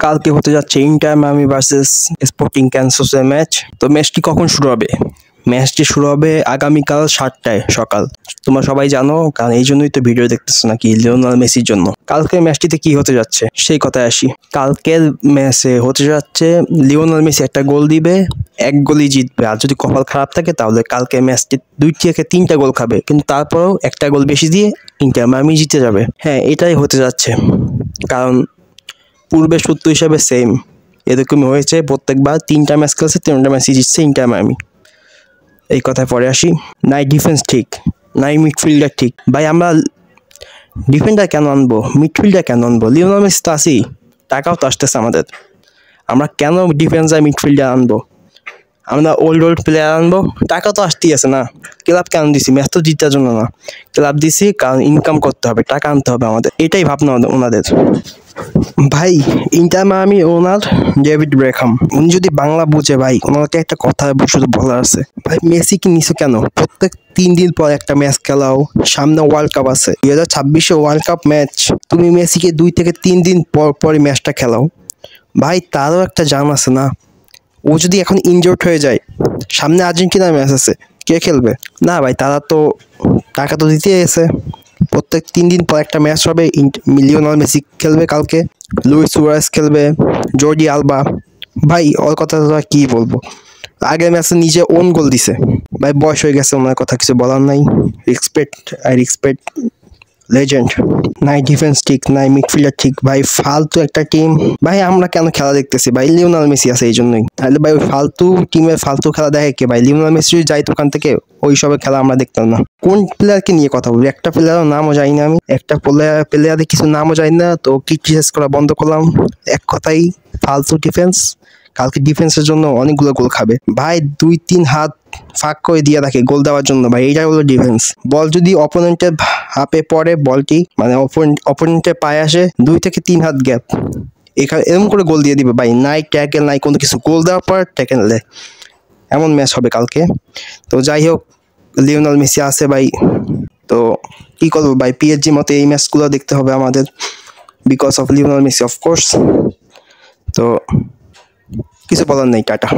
কালকে হতে যাচ্ছে ইন্টার মায়ামি ভার্সেস স্পোর্টিং কানসাসের ম্যাচ। তো ম্যাচটি কখন শুরু হবে? ম্যাচটি শুরু হবে আগামীকাল 7টায় সকাল। তোমরা সবাই জানো, কারণ এই জন্যই তো ভিডিও দেখতেছো নাকি, লিওনেল মেসির জন্য। কালকের ম্যাচটিতে কি হতে যাচ্ছে সেই কথায় আসি। কালকের ম্যাচে হতে যাচ্ছে লিওনেল মেসি একটা গোল দিবে, এক গোলই জিতবে। আর যদি কপাল খারাপ থাকে তাহলে কালকে ম্যাচটি 2 থেকে 3টা গোল খাবে, কিন্তু তারপরেও একটা গোল বেশি দিয়ে ইন্টার মায়ামি জিতে যাবে। হ্যাঁ, এটাই হতে যাচ্ছে, কারণ পূর্বের সূত্র হিসাবে সেম এরকমই হয়েছে। প্রত্যেকবার 3টা ম্যাচ খেলছে, 3টা ম্যাচই জিতছে ইন্টার মায়ামি। এই কথায় পরে আসি। নাই ডিফেন্স ঠিক, নাই মিডফিল্ডার ঠিক। ভাই আমরা ডিফেন্ডার কেন আনবো, মিডফিল্ডার কেন আনবো? লিওনেল মেসি তো আসি, টাকাও তো আসতেছে আমাদের। আমরা কেন ডিফেন্স আর মিডফিল্ডার আনবো? আমরা ওল্ড প্লেয়ার আনবো, টাকা তো আসতেই আছে না। ক্লাব কেন দিছি? ম্যাচ তো জিতার জন্য না, ক্লাব দিছি কারণ ইনকাম করতে হবে, টাকা আনতে হবে আমাদের। এটাই ভাবনা ওনাদের। ভাই ইন্টার মায়ামি ওনার ডেভিড বেকহাম, উনি যদি বাংলা বুঝে ভাই, ওনাকে একটা কথা শুধু বলার আছে। ভাই মেসিকে নিছো কেন? প্রত্যেক 3 দিন পর একটা ম্যাচ খেলাও, সামনে ওয়ার্ল্ড কাপ আছে, 2026 ওয়ার্ল্ড কাপ ম্যাচ। তুমি মেসিকে 2 থেকে 3 দিন পর ম্যাচটা খেলাও। ভাই তারও একটা জান আছে না? ও যদি এখন ইনজোর্ড হয়ে যায়, সামনে আর্জেন্টিনার ম্যাচ আছে, কে খেলবে? না ভাই, তারা তো টাকা তো দিতে এসে। প্রত্যেক 3 দিন পর একটা ম্যাচ হবে। লিওনেল মেসি খেলবে কালকে, লুইস সুয়ারেজ খেলবে, জর্ডি আলবা। ভাই ওর কথা তো কি বলবো, আগের ম্যাচে নিজে ওন গোল দিছে। ভাই বয়স হয়ে গেছে, ওনার কথা কিছু বলার নাই। Respect legend. নাই ডিফেন্স ঠিক, নাই মিডফিল্ডার ঠিক। ভাই ফালতু একটা টিম। ভাই আমরা কেন খেলা দেখতেছি? ভাই লিওনেল মেসি আছে এই জন্যই। তাহলে ভাই ওই ফালতু টিমের ফালতু খেলা দেখে কে? ভাই লিওনেল মেসি যদি যাইতো ওখান থেকে, ওই সবের খেলা আমরা দেখতাম না। কোন প্লেয়ারকে নিয়ে কথা বলবো? একটা প্লেয়ারের নামও জানি না আমি, একটা প্লেয়ারের কিছু নামও জানি না, তো ক্রিটিসাইজ করা বন্ধ করলাম। এক কথাই ফালতু ডিফেন্স। কালকে ডিফেন্সের জন্য অনেকগুলো গোল খাবে। ভাই 2-3 হাত ফাঁক করে দিয়ে রাখে গোল দেওয়ার জন্য। ভাই এইটাই হলো ডিফেন্স। বল যদি অপোনেন্টের হাতে পড়ে, বলটি মানে অপোনেন্টের পায়ে আসে, 2 থেকে 3 হাত গ্যাপ, এখানে এরকম করে গোল দিয়ে দিবে। ভাই নাই ট্যাকেল, নাই কোনো কিছু, গোল দেওয়ার পর ট্যাকেল দেয়, এমন ম্যাচ হবে কালকে। তো যাই হোক, লিওনেল মেসি আছে ভাই, তো কি করবো ভাই, পিএসজি মতো এই ম্যাচগুলো দেখতে হবে আমাদের, because of Lionel Messi of course. তো কিছু বলার নেই, টাটা।